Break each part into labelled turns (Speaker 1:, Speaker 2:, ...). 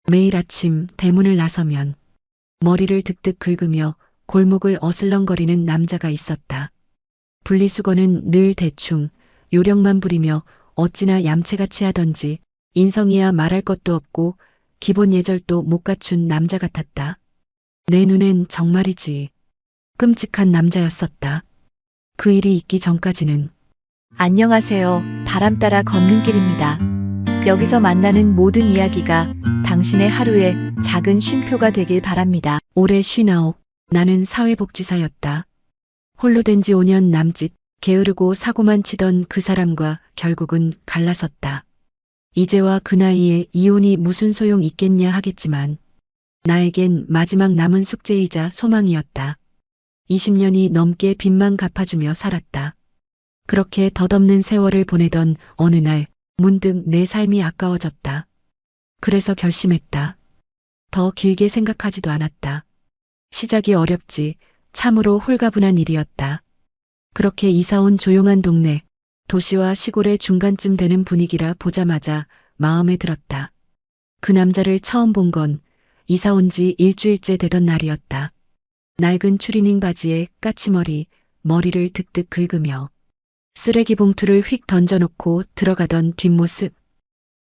Speaker 1: 매일 아침 대문을 나서면 머리를 득득 긁으며 골목을 어슬렁거리는 남자가 있었다. 분리수거는 늘 대충 요령만 부리며 어찌나 얌체같이 하던지 인성이야 말할 것도 없고 기본 예절도 못 갖춘 남자 같았다. 내 눈엔 정말이지 끔찍한 남자였었다. 그 일이 있기 전까지는.
Speaker 2: 안녕하세요. 바람 따라 걷는 길입니다. 여기서 만나는 모든 이야기가 당신의 하루에 작은 쉼표가 되길 바랍니다.
Speaker 1: 올해 59. 나는 사회복지사였다. 홀로 된 지 5년 남짓 게으르고 사고만 치던 그 사람과 결국은 갈라섰다. 이제와 그 나이에 이혼이 무슨 소용 있겠냐 하겠지만 나에겐 마지막 남은 숙제이자 소망이었다. 20년이 넘게 빚만 갚아주며 살았다. 그렇게 덧없는 세월을 보내던 어느 날 문득 내 삶이 아까워졌다. 그래서 결심했다. 더 길게 생각하지도 않았다. 시작이 어렵지 참으로 홀가분한 일이었다. 그렇게 이사온 조용한 동네, 도시와 시골의 중간쯤 되는 분위기라 보자마자 마음에 들었다. 그 남자를 처음 본 건 이사 온 지 일주일째 되던 날이었다. 낡은 추리닝 바지에 까치머리, 머리를 득득 긁으며 쓰레기 봉투를 휙 던져놓고 들어가던 뒷모습.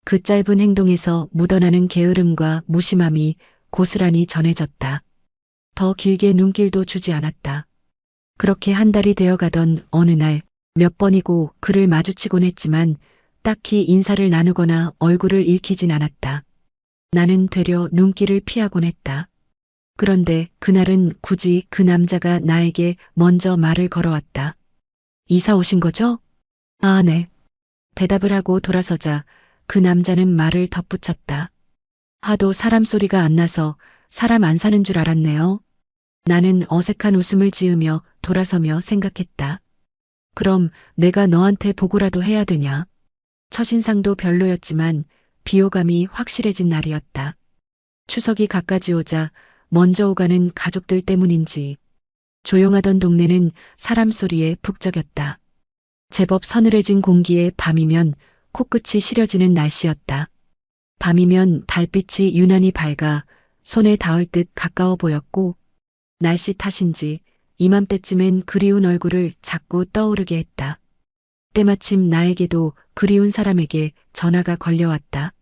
Speaker 1: 그 짧은 행동에서 묻어나는 게으름과 무심함이 고스란히 전해졌다. 더 길게 눈길도 주지 않았다. 그렇게 한 달이 되어가던 어느 날 몇 번이고 그를 마주치곤 했지만 딱히 인사를 나누거나 얼굴을 읽히진 않았다. 나는 되려 눈길을 피하곤 했다. 그런데 그날은 굳이 그 남자가 나에게 먼저 말을 걸어왔다. 이사 오신 거죠? 아, 네. 대답을 하고 돌아서자 그 남자는 말을 덧붙였다. 하도 사람 소리가 안 나서 사람 안 사는 줄 알았네요. 나는 어색한 웃음을 지으며 돌아서며 생각했다. 그럼 내가 너한테 보고라도 해야 되냐? 첫인상도 별로였지만 비호감이 확실해진 날이었다. 추석이 가까이 오자 먼저 오가는 가족들 때문인지 조용하던 동네는 사람 소리에 북적였다. 제법 서늘해진 공기에 밤이면 코끝이 시려지는 날씨였다. 밤이면 달빛이 유난히 밝아 손에 닿을 듯 가까워 보였고 날씨 탓인지 이맘때쯤엔 그리운 얼굴을 자꾸 떠오르게 했다. 때마침 나에게도 그리운 사람에게 전화가 걸려왔다.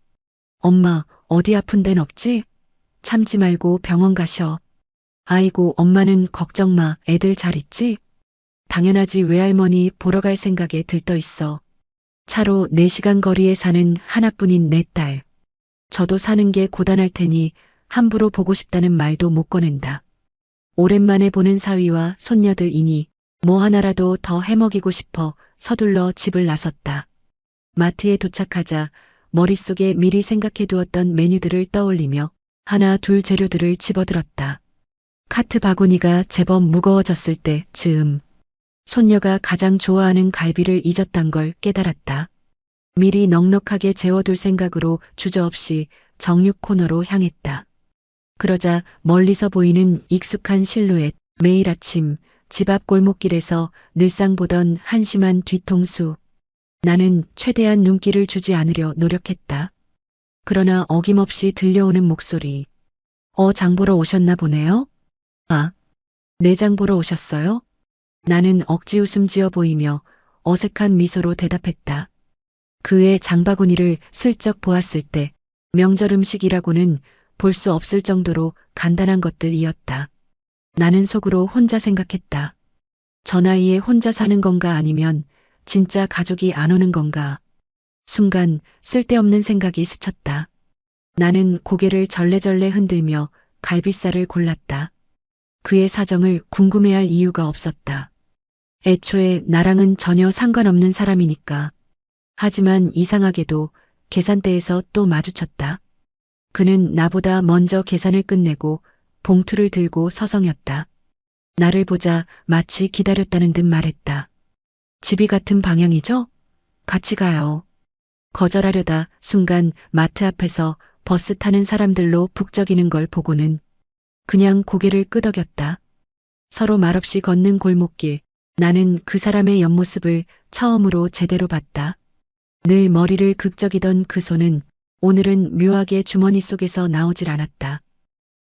Speaker 1: 엄마, 어디 아픈 데는 없지? 참지 말고 병원 가셔. 아이고, 엄마는 걱정 마. 애들 잘 있지? 당연하지. 외할머니 보러 갈 생각에 들떠 있어. 차로 4시간 거리에 사는 하나뿐인 내 딸. 저도 사는 게 고단할 테니 함부로 보고 싶다는 말도 못 꺼낸다. 오랜만에 보는 사위와 손녀들이니 뭐 하나라도 더 해먹이고 싶어 서둘러 집을 나섰다. 마트에 도착하자 머릿속에 미리 생각해두었던 메뉴들을 떠올리며 하나 둘 재료들을 집어들었다. 카트 바구니가 제법 무거워졌을 때 즈음 손녀가 가장 좋아하는 갈비를 잊었단 걸 깨달았다. 미리 넉넉하게 재워둘 생각으로 주저없이 정육 코너로 향했다. 그러자 멀리서 보이는 익숙한 실루엣, 매일 아침 집 앞 골목길에서 늘상 보던 한심한 뒤통수. 나는 최대한 눈길을 주지 않으려 노력했다. 그러나 어김없이 들려오는 목소리. 장 보러 오셨나 보네요? 아, 내장 보러 오셨어요? 나는 억지 웃음 지어 보이며 어색한 미소로 대답했다. 그의 장바구니를 슬쩍 보았을 때 명절 음식이라고는 볼 수 없을 정도로 간단한 것들이었다. 나는 속으로 혼자 생각했다. 저 나이에 혼자 사는 건가 아니면 진짜 가족이 안 오는 건가. 순간 쓸데없는 생각이 스쳤다. 나는 고개를 절레절레 흔들며 갈비살을 골랐다. 그의 사정을 궁금해할 이유가 없었다. 애초에 나랑은 전혀 상관없는 사람이니까. 하지만 이상하게도 계산대에서 또 마주쳤다. 그는 나보다 먼저 계산을 끝내고 봉투를 들고 서성였다. 나를 보자 마치 기다렸다는 듯 말했다. 집이 같은 방향이죠? 같이 가요. 거절하려다 순간 마트 앞에서 버스 타는 사람들로 북적이는 걸 보고는 그냥 고개를 끄덕였다. 서로 말없이 걷는 골목길. 나는 그 사람의 옆모습을 처음으로 제대로 봤다. 늘 머리를 극적이던 그 손은 오늘은 묘하게 주머니 속에서 나오질 않았다.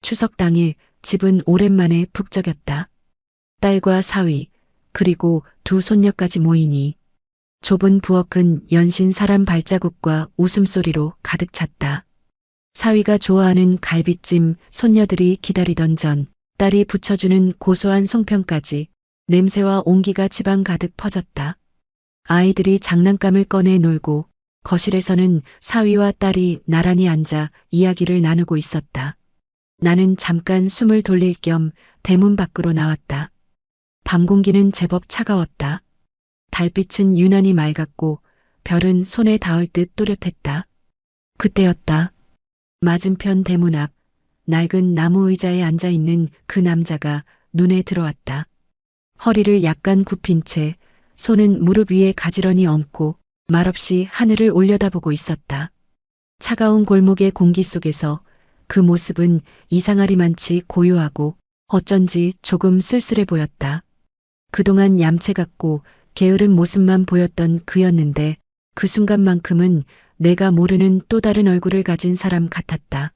Speaker 1: 추석 당일 집은 오랜만에 북적였다. 딸과 사위, 그리고 두 손녀까지 모이니 좁은 부엌은 연신 사람 발자국과 웃음소리로 가득 찼다. 사위가 좋아하는 갈비찜, 손녀들이 기다리던 전, 딸이 부쳐주는 고소한 송편까지 냄새와 온기가 집안 가득 퍼졌다. 아이들이 장난감을 꺼내 놀고 거실에서는 사위와 딸이 나란히 앉아 이야기를 나누고 있었다. 나는 잠깐 숨을 돌릴 겸 대문 밖으로 나왔다. 밤 공기는 제법 차가웠다. 달빛은 유난히 맑았고 별은 손에 닿을 듯 또렷했다. 그때였다. 맞은편 대문 앞 낡은 나무 의자에 앉아 있는 그 남자가 눈에 들어왔다. 허리를 약간 굽힌 채 손은 무릎 위에 가지런히 얹고 말없이 하늘을 올려다보고 있었다. 차가운 골목의 공기 속에서 그 모습은 이상하리만치 고요하고 어쩐지 조금 쓸쓸해 보였다. 그동안 얌체 같고 게으른 모습만 보였던 그였는데 그 순간만큼은 내가 모르는 또 다른 얼굴을 가진 사람 같았다.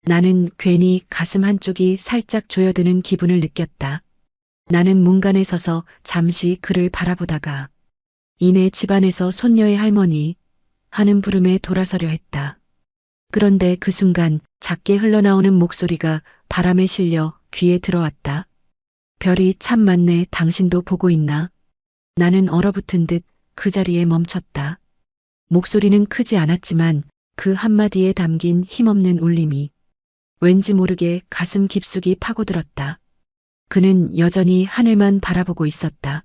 Speaker 1: 나는 괜히 가슴 한쪽이 살짝 조여드는 기분을 느꼈다. 나는 문간에 서서 잠시 그를 바라보다가 이내 집안에서 손녀의 할머니 하는 부름에 돌아서려 했다. 그런데 그 순간 작게 흘러나오는 목소리가 바람에 실려 귀에 들어왔다. 별이 참 많네. 당신도 보고 있나? 나는 얼어붙은 듯 그 자리에 멈췄다. 목소리는 크지 않았지만 그 한마디에 담긴 힘없는 울림이 왠지 모르게 가슴 깊숙이 파고들었다. 그는 여전히 하늘만 바라보고 있었다.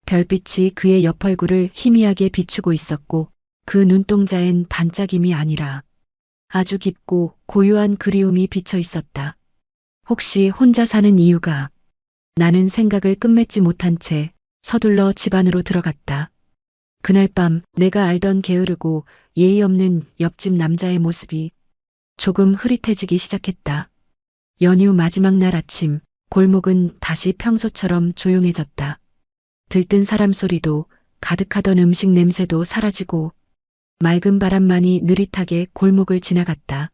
Speaker 1: 별빛이 그의 옆 얼굴을 희미하게 비추고 있었고 그 눈동자엔 반짝임이 아니라 아주 깊고 고요한 그리움이 비쳐 있었다. 혹시 혼자 사는 이유가? 나는 생각을 끝맺지 못한 채 서둘러 집 안으로 들어갔다. 그날 밤 내가 알던 게으르고 예의 없는 옆집 남자의 모습이 조금 흐릿해지기 시작했다. 연휴 마지막 날 아침 골목은 다시 평소처럼 조용해졌다. 들뜬 사람 소리도 가득하던 음식 냄새도 사라지고 맑은 바람만이 느릿하게 골목을 지나갔다.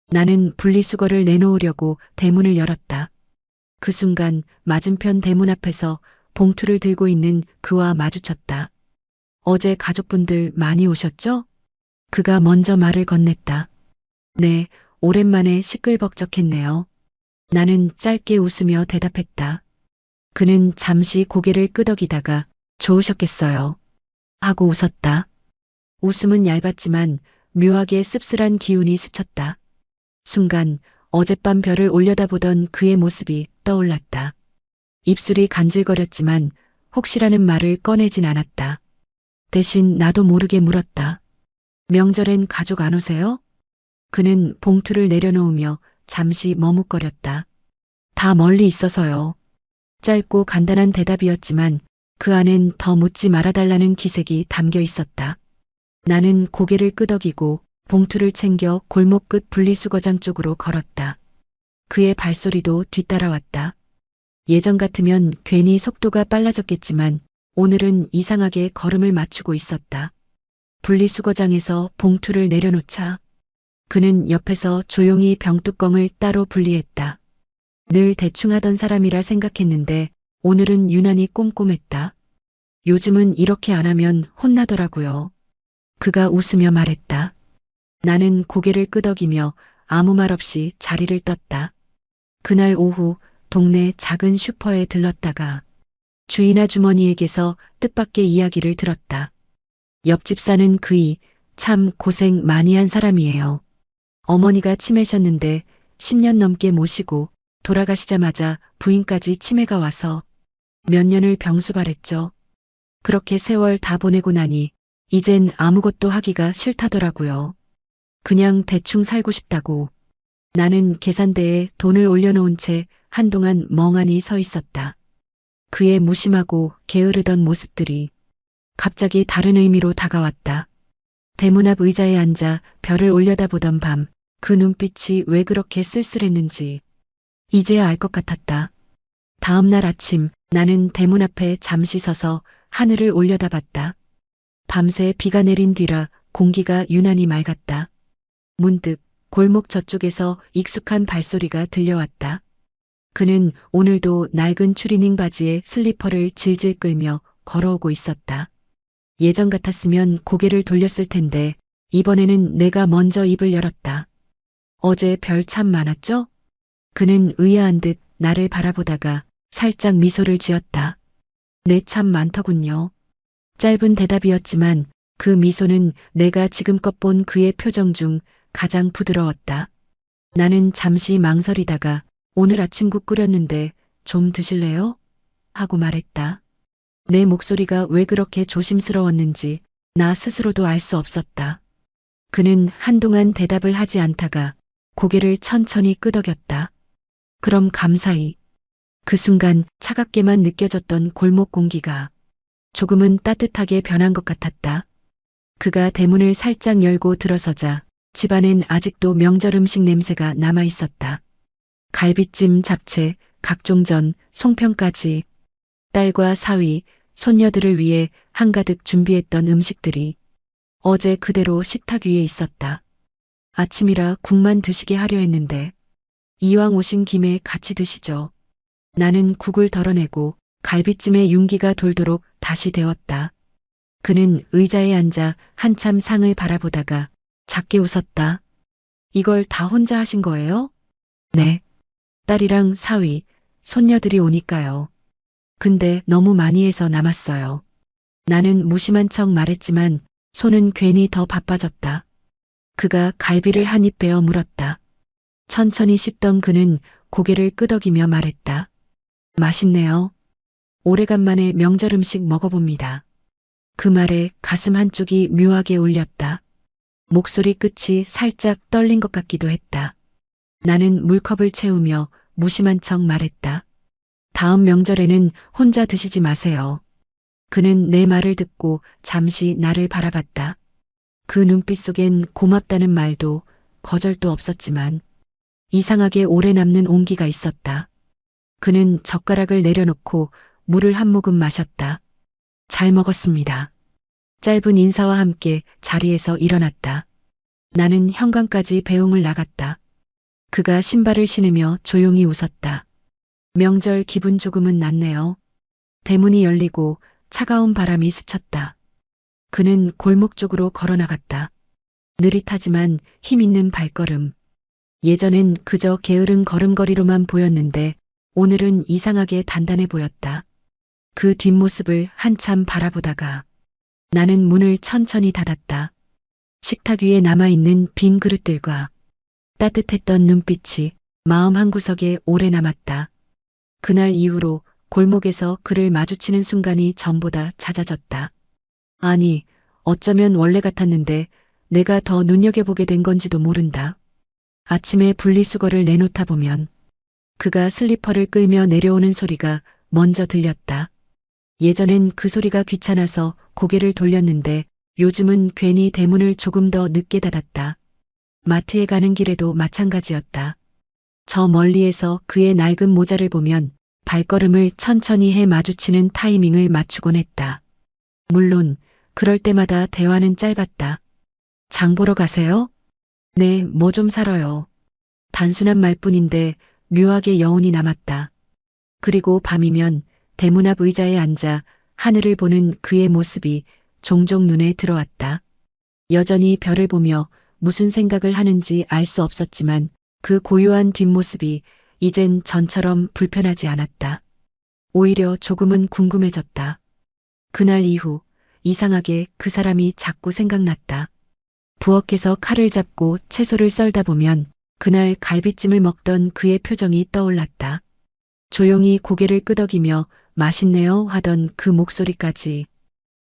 Speaker 1: 나는 분리수거를 내놓으려고 대문을 열었다. 그 순간 맞은편 대문 앞에서 봉투를 들고 있는 그와 마주쳤다. 어제 가족분들 많이 오셨죠? 그가 먼저 말을 건넸다. 네, 오랜만에 시끌벅적했네요. 나는 짧게 웃으며 대답했다. 그는 잠시 고개를 끄덕이다가 좋으셨겠어요. 하고 웃었다. 웃음은 얇았지만 묘하게 씁쓸한 기운이 스쳤다. 순간 어젯밤 별을 올려다보던 그의 모습이 떠올랐다. 입술이 간질거렸지만 혹시라는 말을 꺼내진 않았다. 대신 나도 모르게 물었다. 명절엔 가족 안 오세요? 그는 봉투를 내려놓으며 잠시 머뭇거렸다. 다 멀리 있어서요. 짧고 간단한 대답이었지만 그 안엔 더 묻지 말아달라는 기색이 담겨 있었다. 나는 고개를 끄덕이고 봉투를 챙겨 골목 끝 분리수거장 쪽으로 걸었다. 그의 발소리도 뒤따라왔다. 예전 같으면 괜히 속도가 빨라졌겠지만 오늘은 이상하게 걸음을 맞추고 있었다. 분리수거장에서 봉투를 내려놓자 그는 옆에서 조용히 병뚜껑을 따로 분리했다. 늘 대충 하던 사람이라 생각했는데 오늘은 유난히 꼼꼼했다. 요즘은 이렇게 안 하면 혼나더라고요. 그가 웃으며 말했다. 나는 고개를 끄덕이며 아무 말 없이 자리를 떴다. 그날 오후 동네 작은 슈퍼에 들렀다가 주인 아주머니에게서 뜻밖의 이야기를 들었다. 옆집 사는 그이 참 고생 많이 한 사람이에요. 어머니가 치매셨는데 10년 넘게 모시고 돌아가시자마자 부인까지 치매가 와서 몇 년을 병수발했죠. 그렇게 세월 다 보내고 나니 이젠 아무것도 하기가 싫다더라고요. 그냥 대충 살고 싶다고. 나는 계산대에 돈을 올려놓은 채 한동안 멍하니 서 있었다. 그의 무심하고 게으르던 모습들이 갑자기 다른 의미로 다가왔다. 대문 앞 의자에 앉아 별을 올려다보던 밤, 그 눈빛이 왜 그렇게 쓸쓸했는지 이제야 알 것 같았다. 다음 날 아침 나는 대문 앞에 잠시 서서 하늘을 올려다봤다. 밤새 비가 내린 뒤라 공기가 유난히 맑았다. 문득 골목 저쪽에서 익숙한 발소리가 들려왔다. 그는 오늘도 낡은 추리닝 바지에 슬리퍼를 질질 끌며 걸어오고 있었다. 예전 같았으면 고개를 돌렸을 텐데 이번에는 내가 먼저 입을 열었다. 어제 별 참 많았죠? 그는 의아한 듯 나를 바라보다가 살짝 미소를 지었다. 네, 참 많더군요. 짧은 대답이었지만 그 미소는 내가 지금껏 본 그의 표정 중 가장 부드러웠다. 나는 잠시 망설이다가 오늘 아침국 끓였는데 좀 드실래요? 하고 말했다. 내 목소리가 왜 그렇게 조심스러웠는지 나 스스로도 알 수 없었다. 그는 한동안 대답을 하지 않다가 고개를 천천히 끄덕였다. 그럼 감사히. 그 순간 차갑게만 느껴졌던 골목 공기가 조금은 따뜻하게 변한 것 같았다. 그가 대문을 살짝 열고 들어서자 집안엔 아직도 명절 음식 냄새가 남아 있었다. 갈비찜, 잡채, 각종 전, 송편까지 딸과 사위, 손녀들을 위해 한가득 준비했던 음식들이 어제 그대로 식탁 위에 있었다. 아침이라 국만 드시게 하려 했는데 이왕 오신 김에 같이 드시죠. 나는 국을 덜어내고 갈비찜에 윤기가 돌도록 다시 데웠다. 그는 의자에 앉아 한참 상을 바라보다가 작게 웃었다. 이걸 다 혼자 하신 거예요? 네. 딸이랑 사위, 손녀들이 오니까요. 근데 너무 많이 해서 남았어요. 나는 무심한 척 말했지만 손은 괜히 더 바빠졌다. 그가 갈비를 한 입 베어 물었다. 천천히 씹던 그는 고개를 끄덕이며 말했다. 맛있네요. 오래간만에 명절 음식 먹어봅니다. 그 말에 가슴 한쪽이 묘하게 울렸다. 목소리 끝이 살짝 떨린 것 같기도 했다. 나는 물컵을 채우며 무심한 척 말했다. 다음 명절에는 혼자 드시지 마세요. 그는 내 말을 듣고 잠시 나를 바라봤다. 그 눈빛 속엔 고맙다는 말도 거절도 없었지만 이상하게 오래 남는 온기가 있었다. 그는 젓가락을 내려놓고 물을 한 모금 마셨다. 잘 먹었습니다. 짧은 인사와 함께 자리에서 일어났다. 나는 현관까지 배웅을 나갔다. 그가 신발을 신으며 조용히 웃었다. 명절 기분 조금은 낫네요. 대문이 열리고 차가운 바람이 스쳤다. 그는 골목 쪽으로 걸어나갔다. 느릿하지만 힘있는 발걸음. 예전엔 그저 게으른 걸음걸이로만 보였는데 오늘은 이상하게 단단해 보였다. 그 뒷모습을 한참 바라보다가 나는 문을 천천히 닫았다. 식탁 위에 남아있는 빈 그릇들과 따뜻했던 눈빛이 마음 한구석에 오래 남았다. 그날 이후로 골목에서 그를 마주치는 순간이 전보다 잦아졌다. 아니, 어쩌면 원래 같았는데 내가 더 눈여겨보게 된 건지도 모른다. 아침에 분리수거를 내놓다 보면 그가 슬리퍼를 끌며 내려오는 소리가 먼저 들렸다. 예전엔 그 소리가 귀찮아서 고개를 돌렸는데 요즘은 괜히 대문을 조금 더 늦게 닫았다. 마트에 가는 길에도 마찬가지였다. 저 멀리에서 그의 낡은 모자를 보면 발걸음을 천천히 해 마주치는 타이밍을 맞추곤 했다. 물론 그럴 때마다 대화는 짧았다. 장 보러 가세요? 네, 뭐 좀 사러요. 단순한 말뿐인데 묘하게 여운이 남았다. 그리고 밤이면 대문 앞 의자에 앉아 하늘을 보는 그의 모습이 종종 눈에 들어왔다. 여전히 별을 보며 무슨 생각을 하는지 알 수 없었지만 그 고요한 뒷모습이 이젠 전처럼 불편하지 않았다. 오히려 조금은 궁금해졌다. 그날 이후 이상하게 그 사람이 자꾸 생각났다. 부엌에서 칼을 잡고 채소를 썰다 보면 그날 갈비찜을 먹던 그의 표정이 떠올랐다. 조용히 고개를 끄덕이며 맛있네요 하던 그 목소리까지.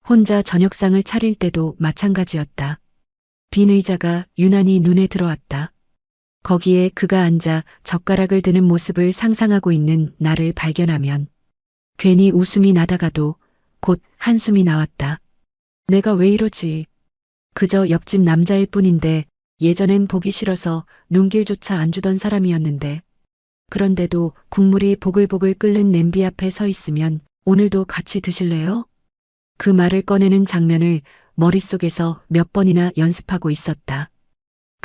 Speaker 1: 혼자 저녁상을 차릴 때도 마찬가지였다. 빈 의자가 유난히 눈에 들어왔다. 거기에 그가 앉아 젓가락을 드는 모습을 상상하고 있는 나를 발견하면 괜히 웃음이 나다가도 곧 한숨이 나왔다. 내가 왜 이러지? 그저 옆집 남자일 뿐인데 예전엔 보기 싫어서 눈길조차 안 주던 사람이었는데 그런데도 국물이 보글보글 끓는 냄비 앞에 서 있으면 오늘도 같이 드실래요? 그 말을 꺼내는 장면을 머릿속에서 몇 번이나 연습하고 있었다.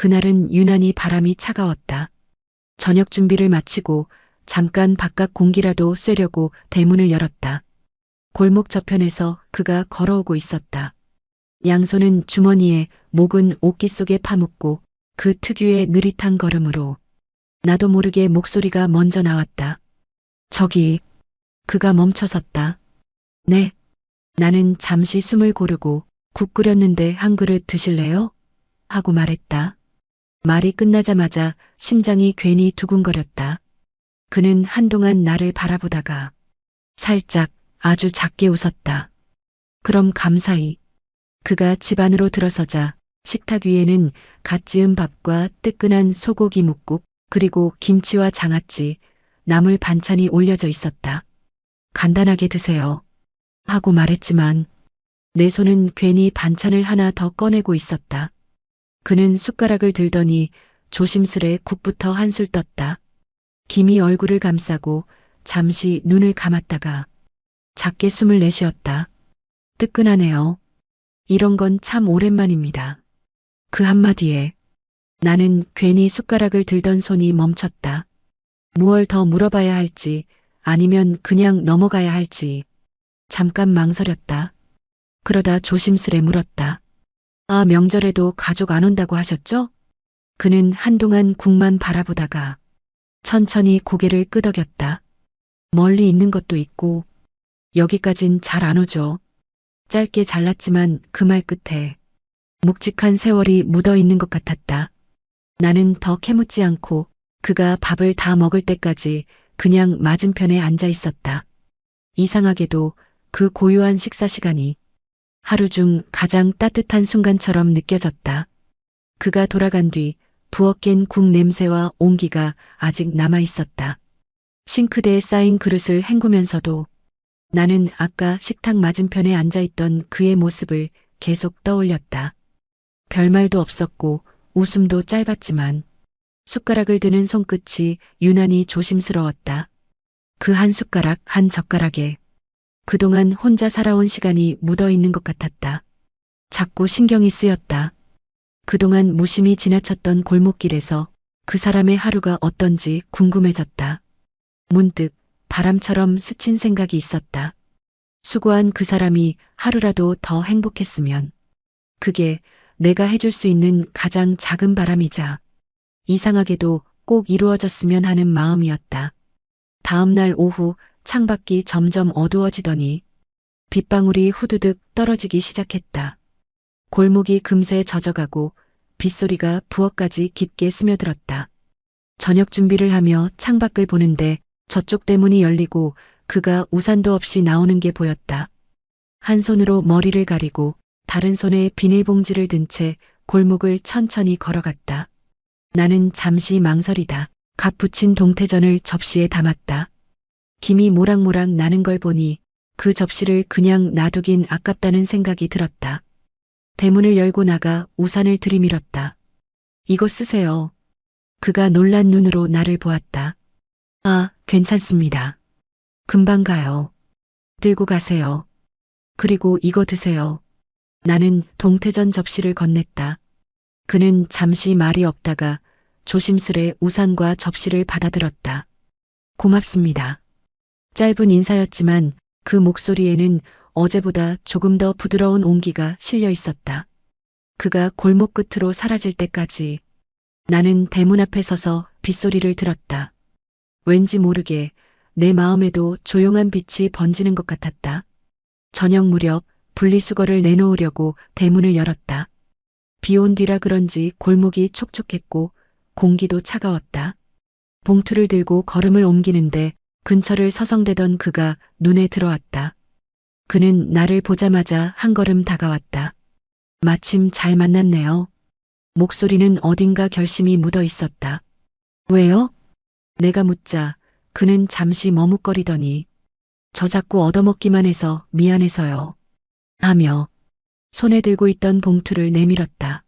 Speaker 1: 그날은 유난히 바람이 차가웠다. 저녁 준비를 마치고 잠깐 바깥 공기라도 쐬려고 대문을 열었다. 골목 저편에서 그가 걸어오고 있었다. 양손은 주머니에, 목은 옷깃 속에 파묻고 그 특유의 느릿한 걸음으로 나도 모르게 목소리가 먼저 나왔다. 저기, 그가 멈춰섰다. 네. 나는 잠시 숨을 고르고 국 끓였는데 한 그릇 드실래요? 하고 말했다. 말이 끝나자마자 심장이 괜히 두근거렸다. 그는 한동안 나를 바라보다가 살짝 아주 작게 웃었다. 그럼 감사히. 그가 집 안으로 들어서자 식탁 위에는 갓 지은 밥과 뜨끈한 소고기 뭇국 그리고 김치와 장아찌, 나물 반찬이 올려져 있었다. 간단하게 드세요. 하고 말했지만 내 손은 괜히 반찬을 하나 더 꺼내고 있었다. 그는 숟가락을 들더니 조심스레 국부터 한술 떴다. 김이 얼굴을 감싸고 잠시 눈을 감았다가 작게 숨을 내쉬었다. 뜨끈하네요. 이런 건 참 오랜만입니다. 그 한마디에 나는 괜히 숟가락을 들던 손이 멈췄다. 무얼 더 물어봐야 할지 아니면 그냥 넘어가야 할지 잠깐 망설였다. 그러다 조심스레 물었다. 아, 명절에도 가족 안 온다고 하셨죠? 그는 한동안 국만 바라보다가 천천히 고개를 끄덕였다. 멀리 있는 것도 있고 여기까진 잘 안 오죠. 짧게 잘랐지만 그 말 끝에 묵직한 세월이 묻어 있는 것 같았다. 나는 더 캐묻지 않고 그가 밥을 다 먹을 때까지 그냥 맞은편에 앉아 있었다. 이상하게도 그 고요한 식사 시간이 하루 중 가장 따뜻한 순간처럼 느껴졌다. 그가 돌아간 뒤 부엌엔 국 냄새와 온기가 아직 남아 있었다. 싱크대에 쌓인 그릇을 헹구면서도 나는 아까 식탁 맞은편에 앉아있던 그의 모습을 계속 떠올렸다. 별말도 없었고 웃음도 짧았지만 숟가락을 드는 손끝이 유난히 조심스러웠다. 그 한 숟가락 한 젓가락에 그동안 혼자 살아온 시간이 묻어 있는 것 같았다. 자꾸 신경이 쓰였다. 그동안 무심히 지나쳤던 골목길에서 그 사람의 하루가 어떤지 궁금해졌다. 문득 바람처럼 스친 생각이 있었다. 수고한 그 사람이 하루라도 더 행복했으면 그게 내가 해줄 수 있는 가장 작은 바람이자 이상하게도 꼭 이루어졌으면 하는 마음이었다. 다음 날 오후 창밖이 점점 어두워지더니 빗방울이 후두득 떨어지기 시작했다. 골목이 금세 젖어가고 빗소리가 부엌까지 깊게 스며들었다. 저녁 준비를 하며 창밖을 보는데 저쪽 대문이 열리고 그가 우산도 없이 나오는 게 보였다. 한 손으로 머리를 가리고 다른 손에 비닐봉지를 든 채 골목을 천천히 걸어갔다. 나는 잠시 망설이다. 갓 부친 동태전을 접시에 담았다. 김이 모락모락 나는 걸 보니 그 접시를 그냥 놔두긴 아깝다는 생각이 들었다. 대문을 열고 나가 우산을 들이밀었다. 이거 쓰세요. 그가 놀란 눈으로 나를 보았다. 아, 괜찮습니다. 금방 가요. 들고 가세요. 그리고 이거 드세요. 나는 동태전 접시를 건넸다. 그는 잠시 말이 없다가 조심스레 우산과 접시를 받아들었다. 고맙습니다. 짧은 인사였지만 그 목소리에는 어제보다 조금 더 부드러운 온기가 실려 있었다. 그가 골목 끝으로 사라질 때까지 나는 대문 앞에 서서 빗소리를 들었다. 왠지 모르게 내 마음에도 조용한 빛이 번지는 것 같았다. 저녁 무렵 분리수거를 내놓으려고 대문을 열었다. 비 온 뒤라 그런지 골목이 촉촉했고 공기도 차가웠다. 봉투를 들고 걸음을 옮기는데 근처를 서성대던 그가 눈에 들어왔다. 그는 나를 보자마자 한 걸음 다가왔다. 마침 잘 만났네요. 목소리는 어딘가 결심이 묻어 있었다. 왜요? 내가 묻자 그는 잠시 머뭇거리더니 저 자꾸 얻어먹기만 해서 미안해서요. 하며 손에 들고 있던 봉투를 내밀었다.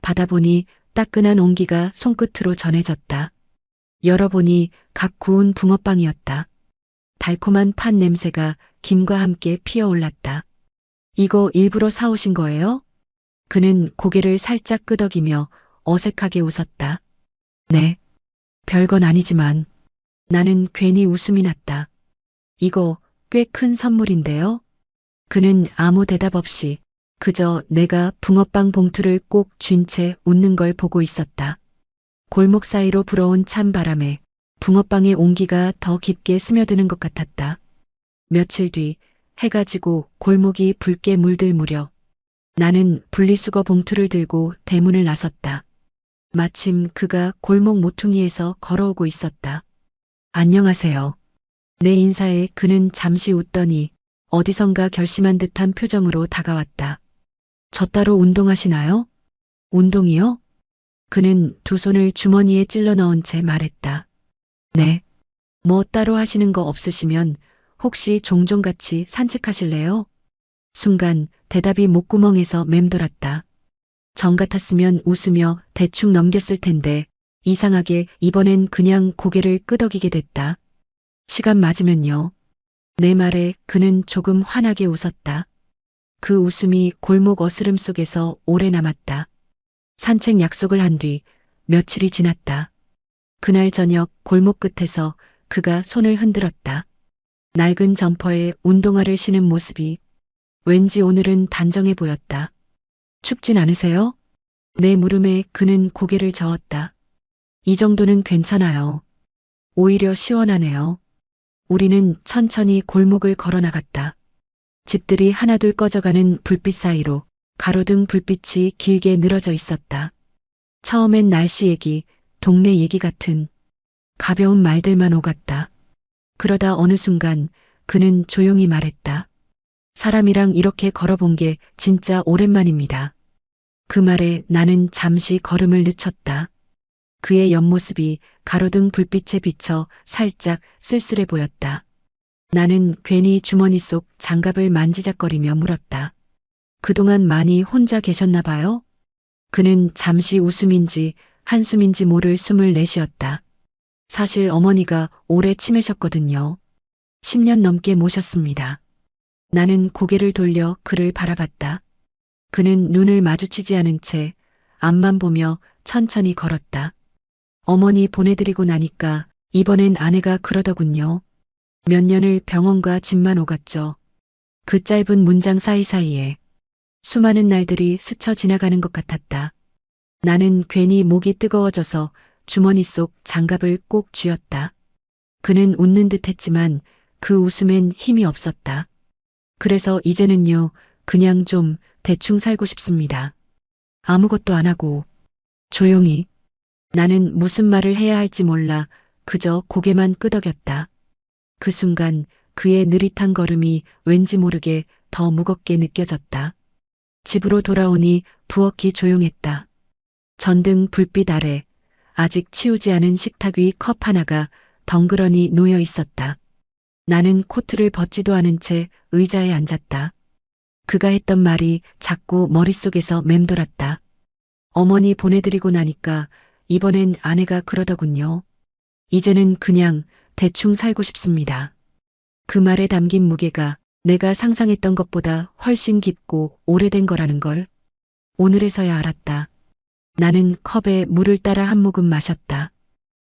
Speaker 1: 받아보니 따끈한 온기가 손끝으로 전해졌다. 열어보니 갓 구운 붕어빵이었다. 달콤한 판 냄새가 김과 함께 피어올랐다. 이거 일부러 사오신 거예요? 그는 고개를 살짝 끄덕이며 어색하게 웃었다. 네. 별건 아니지만 나는 괜히 웃음이 났다. 이거 꽤 큰 선물인데요? 그는 아무 대답 없이 그저 내가 붕어빵 봉투를 꼭 쥔 채 웃는 걸 보고 있었다. 골목 사이로 불어온 찬 바람에 붕어빵의 온기가 더 깊게 스며드는 것 같았다. 며칠 뒤 해가 지고 골목이 붉게 물들 무렵 나는 분리수거 봉투를 들고 대문을 나섰다. 마침 그가 골목 모퉁이에서 걸어오고 있었다. 안녕하세요. 내 인사에 그는 잠시 웃더니 어디선가 결심한 듯한 표정으로 다가왔다. 저 따로 운동하시나요? 운동이요? 그는 두 손을 주머니에 찔러 넣은 채 말했다. 네. 뭐 따로 하시는 거 없으시면 혹시 종종 같이 산책하실래요? 순간 대답이 목구멍에서 맴돌았다. 정 같았으면 웃으며 대충 넘겼을 텐데 이상하게 이번엔 그냥 고개를 끄덕이게 됐다. 시간 맞으면요. 내 말에 그는 조금 환하게 웃었다. 그 웃음이 골목 어스름 속에서 오래 남았다. 산책 약속을 한 뒤 며칠이 지났다. 그날 저녁 골목 끝에서 그가 손을 흔들었다. 낡은 점퍼에 운동화를 신은 모습이 왠지 오늘은 단정해 보였다. 춥진 않으세요? 내 물음에 그는 고개를 저었다. 이 정도는 괜찮아요. 오히려 시원하네요. 우리는 천천히 골목을 걸어 나갔다. 집들이 하나둘 꺼져가는 불빛 사이로 가로등 불빛이 길게 늘어져 있었다. 처음엔 날씨 얘기, 동네 얘기 같은 가벼운 말들만 오갔다. 그러다 어느 순간 그는 조용히 말했다. 사람이랑 이렇게 걸어본 게 진짜 오랜만입니다. 그 말에 나는 잠시 걸음을 늦췄다. 그의 옆모습이 가로등 불빛에 비쳐 살짝 쓸쓸해 보였다. 나는 괜히 주머니 속 장갑을 만지작거리며 물었다. 그동안 많이 혼자 계셨나 봐요? 그는 잠시 웃음인지 한숨인지 모를 숨을 내쉬었다. 사실 어머니가 오래 치매셨거든요. 10년 넘게 모셨습니다. 나는 고개를 돌려 그를 바라봤다. 그는 눈을 마주치지 않은 채 앞만 보며 천천히 걸었다. 어머니 보내드리고 나니까 이번엔 아내가 그러더군요. 몇 년을 병원과 집만 오갔죠. 그 짧은 문장 사이사이에 수많은 날들이 스쳐 지나가는 것 같았다. 나는 괜히 목이 뜨거워져서 주머니 속 장갑을 꼭 쥐었다. 그는 웃는 듯 했지만 그 웃음엔 힘이 없었다. 그래서 이제는요, 그냥 좀 대충 살고 싶습니다. 아무것도 안 하고 조용히. 나는 무슨 말을 해야 할지 몰라 그저 고개만 끄덕였다. 그 순간 그의 느릿한 걸음이 왠지 모르게 더 무겁게 느껴졌다. 집으로 돌아오니 부엌이 조용했다. 전등 불빛 아래 아직 치우지 않은 식탁 위 컵 하나가 덩그러니 놓여 있었다. 나는 코트를 벗지도 않은 채 의자에 앉았다. 그가 했던 말이 자꾸 머릿속에서 맴돌았다. 어머니 보내드리고 나니까 이번엔 아내가 그러더군요. 이제는 그냥 대충 살고 싶습니다. 그 말에 담긴 무게가 내가 상상했던 것보다 훨씬 깊고 오래된 거라는 걸 오늘에서야 알았다. 나는 컵에 물을 따라 한 모금 마셨다.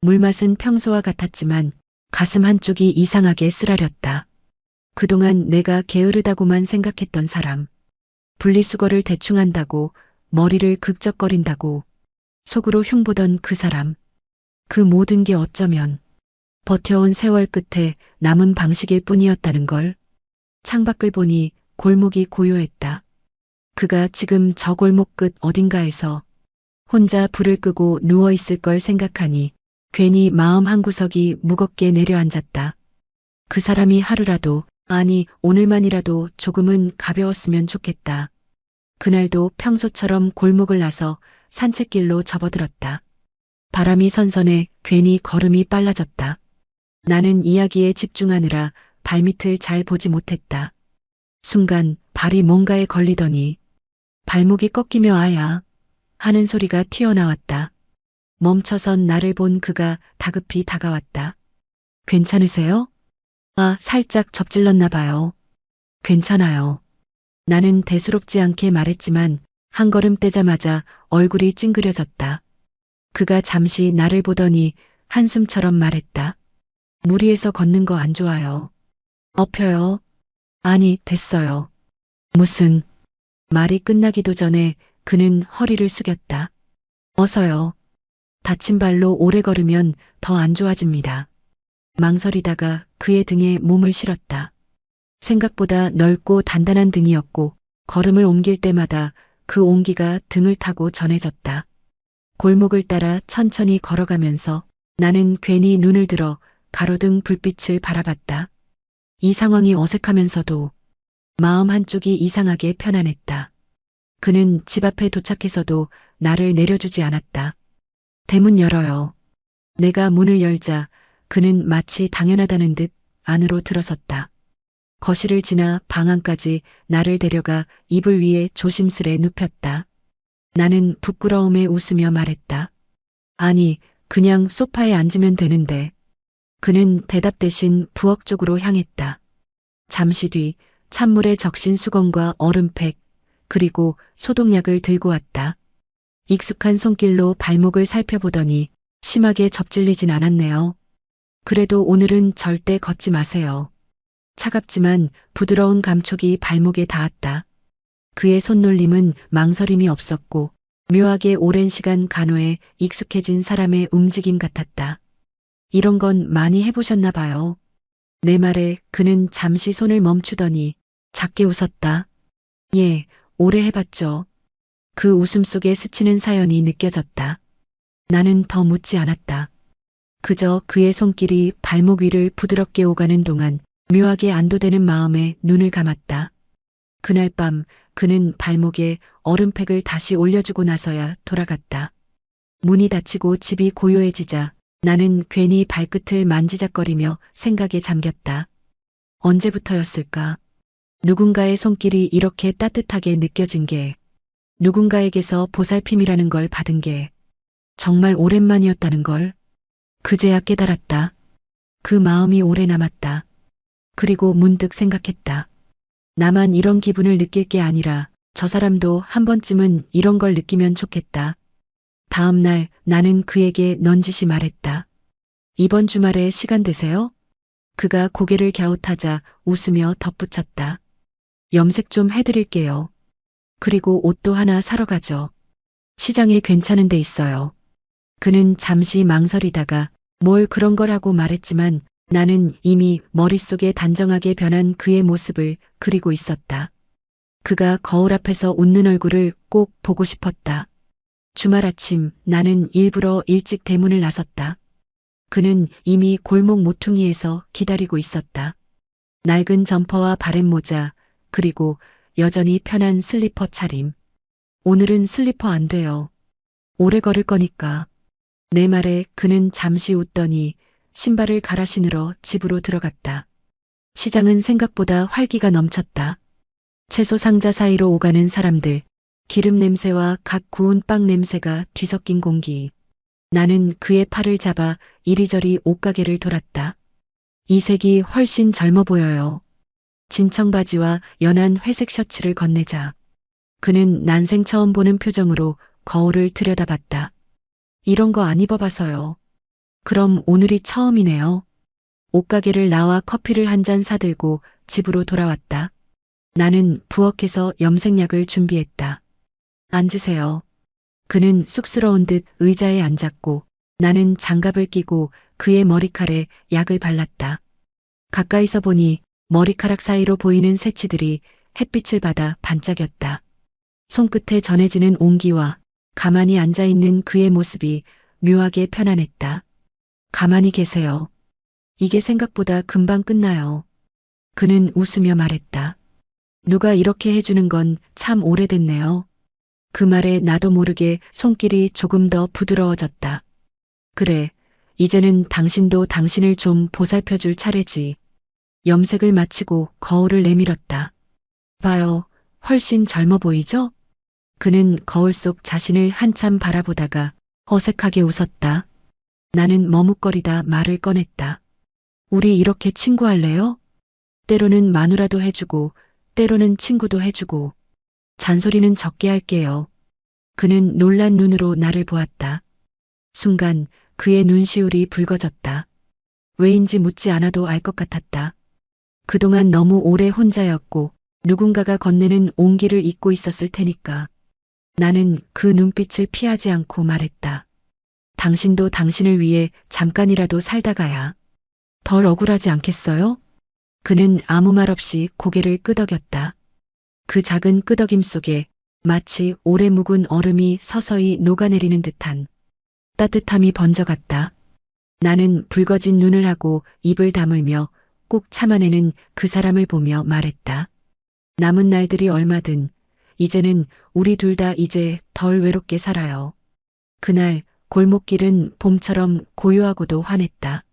Speaker 1: 물맛은 평소와 같았지만 가슴 한쪽이 이상하게 쓰라렸다. 그동안 내가 게으르다고만 생각했던 사람, 분리수거를 대충 한다고 머리를 극적거린다고 속으로 흉보던 그 사람, 그 모든 게 어쩌면 버텨온 세월 끝에 남은 방식일 뿐이었다는 걸. 창밖을 보니 골목이 고요했다. 그가 지금 저 골목 끝 어딘가에서 혼자 불을 끄고 누워있을 걸 생각하니 괜히 마음 한구석이 무겁게 내려앉았다. 그 사람이 하루라도, 아니 오늘만이라도 조금은 가벼웠으면 좋겠다. 그날도 평소처럼 골목을 나서 산책길로 접어들었다. 바람이 선선해 괜히 걸음이 빨라졌다. 나는 이야기에 집중하느라 발밑을 잘 보지 못했다. 순간 발이 뭔가에 걸리더니 발목이 꺾이며 아야 하는 소리가 튀어나왔다. 멈춰선 나를 본 그가 다급히 다가왔다. 괜찮으세요? 아, 살짝 접질렀나 봐요. 괜찮아요. 나는 대수롭지 않게 말했지만 한 걸음 떼자마자 얼굴이 찡그려졌다. 그가 잠시 나를 보더니 한숨처럼 말했다. 무리해서 걷는 거 안 좋아요. 엎혀요. 아니, 됐어요. 무슨. 말이 끝나기도 전에 그는 허리를 숙였다. 어서요. 다친 발로 오래 걸으면 더 안 좋아집니다. 망설이다가 그의 등에 몸을 실었다. 생각보다 넓고 단단한 등이었고 걸음을 옮길 때마다 그 온기가 등을 타고 전해졌다. 골목을 따라 천천히 걸어가면서 나는 괜히 눈을 들어 가로등 불빛을 바라봤다. 이 상황이 어색하면서도 마음 한쪽이 이상하게 편안했다. 그는 집 앞에 도착해서도 나를 내려주지 않았다. 대문 열어요. 내가 문을 열자 그는 마치 당연하다는 듯 안으로 들어섰다. 거실을 지나 방 안까지 나를 데려가 이불 위에 조심스레 눕혔다. 나는 부끄러움에 웃으며 말했다. 아니, 그냥 소파에 앉으면 되는데. 그는 대답 대신 부엌 쪽으로 향했다. 잠시 뒤 찬물에 적신 수건과 얼음팩, 그리고 소독약을 들고 왔다. 익숙한 손길로 발목을 살펴보더니 심하게 접질리진 않았네요. 그래도 오늘은 절대 걷지 마세요. 차갑지만 부드러운 감촉이 발목에 닿았다. 그의 손놀림은 망설임이 없었고 묘하게 오랜 시간 간호에 익숙해진 사람의 움직임 같았다. 이런 건 많이 해보셨나 봐요. 내 말에 그는 잠시 손을 멈추더니 작게 웃었다. 예, 오래 해봤죠. 그 웃음 속에 스치는 사연이 느껴졌다. 나는 더 묻지 않았다. 그저 그의 손길이 발목 위를 부드럽게 오가는 동안 묘하게 안도되는 마음에 눈을 감았다. 그날 밤 그는 발목에 얼음팩을 다시 올려주고 나서야 돌아갔다. 문이 닫히고 집이 고요해지자 나는 괜히 발끝을 만지작거리며 생각에 잠겼다. 언제부터였을까? 누군가의 손길이 이렇게 따뜻하게 느껴진 게, 누군가에게서 보살핌이라는 걸 받은 게 정말 오랜만이었다는 걸 그제야 깨달았다. 그 마음이 오래 남았다. 그리고 문득 생각했다. 나만 이런 기분을 느낄 게 아니라 저 사람도 한 번쯤은 이런 걸 느끼면 좋겠다. 다음 날 나는 그에게 넌지시 말했다. 이번 주말에 시간 되세요? 그가 고개를 갸웃하자 웃으며 덧붙였다. 염색 좀 해드릴게요. 그리고 옷도 하나 사러 가죠. 시장에 괜찮은 데 있어요. 그는 잠시 망설이다가 뭘 그런 거라고 말했지만 나는 이미 머릿속에 단정하게 변한 그의 모습을 그리고 있었다. 그가 거울 앞에서 웃는 얼굴을 꼭 보고 싶었다. 주말 아침 나는 일부러 일찍 대문을 나섰다. 그는 이미 골목 모퉁이에서 기다리고 있었다. 낡은 점퍼와 바렛모자, 그리고 여전히 편한 슬리퍼 차림. 오늘은 슬리퍼 안 돼요. 오래 걸을 거니까. 내 말에 그는 잠시 웃더니 신발을 갈아 신으러 집으로 들어갔다. 시장은 생각보다 활기가 넘쳤다. 채소 상자 사이로 오가는 사람들, 기름 냄새와 갓 구운 빵 냄새가 뒤섞인 공기. 나는 그의 팔을 잡아 이리저리 옷가게를 돌았다. 이 색이 훨씬 젊어 보여요. 진청 바지와 연한 회색 셔츠를 건네자. 그는 난생 처음 보는 표정으로 거울을 들여다봤다. 이런 거 안 입어봐서요. 그럼 오늘이 처음이네요. 옷가게를 나와 커피를 한 잔 사들고 집으로 돌아왔다. 나는 부엌에서 염색약을 준비했다. 앉으세요. 그는 쑥스러운 듯 의자에 앉았고 나는 장갑을 끼고 그의 머리칼에 약을 발랐다. 가까이서 보니 머리카락 사이로 보이는 새치들이 햇빛을 받아 반짝였다. 손끝에 전해지는 온기와 가만히 앉아있는 그의 모습이 묘하게 편안했다. 가만히 계세요. 이게 생각보다 금방 끝나요. 그는 웃으며 말했다. 누가 이렇게 해주는 건 참 오래됐네요. 그 말에 나도 모르게 손길이 조금 더 부드러워졌다. 그래, 이제는 당신도 당신을 좀 보살펴줄 차례지. 염색을 마치고 거울을 내밀었다. 봐요, 훨씬 젊어 보이죠? 그는 거울 속 자신을 한참 바라보다가 어색하게 웃었다. 나는 머뭇거리다 말을 꺼냈다. 우리 이렇게 친구할래요? 때로는 마누라도 해주고, 때로는 친구도 해주고. 잔소리는 적게 할게요. 그는 놀란 눈으로 나를 보았다. 순간 그의 눈시울이 붉어졌다. 왜인지 묻지 않아도 알 것 같았다. 그동안 너무 오래 혼자였고 누군가가 건네는 온기를 잊고 있었을 테니까. 나는 그 눈빛을 피하지 않고 말했다. 당신도 당신을 위해 잠깐이라도 살다가야 덜 억울하지 않겠어요? 그는 아무 말 없이 고개를 끄덕였다. 그 작은 끄덕임 속에 마치 오래 묵은 얼음이 서서히 녹아내리는 듯한 따뜻함이 번져갔다. 나는 붉어진 눈을 하고 입을 다물며 꾹 참아내는 그 사람을 보며 말했다. 남은 날들이 얼마든 이제는 우리 둘 다 이제 덜 외롭게 살아요. 그날 골목길은 봄처럼 고요하고도 환했다.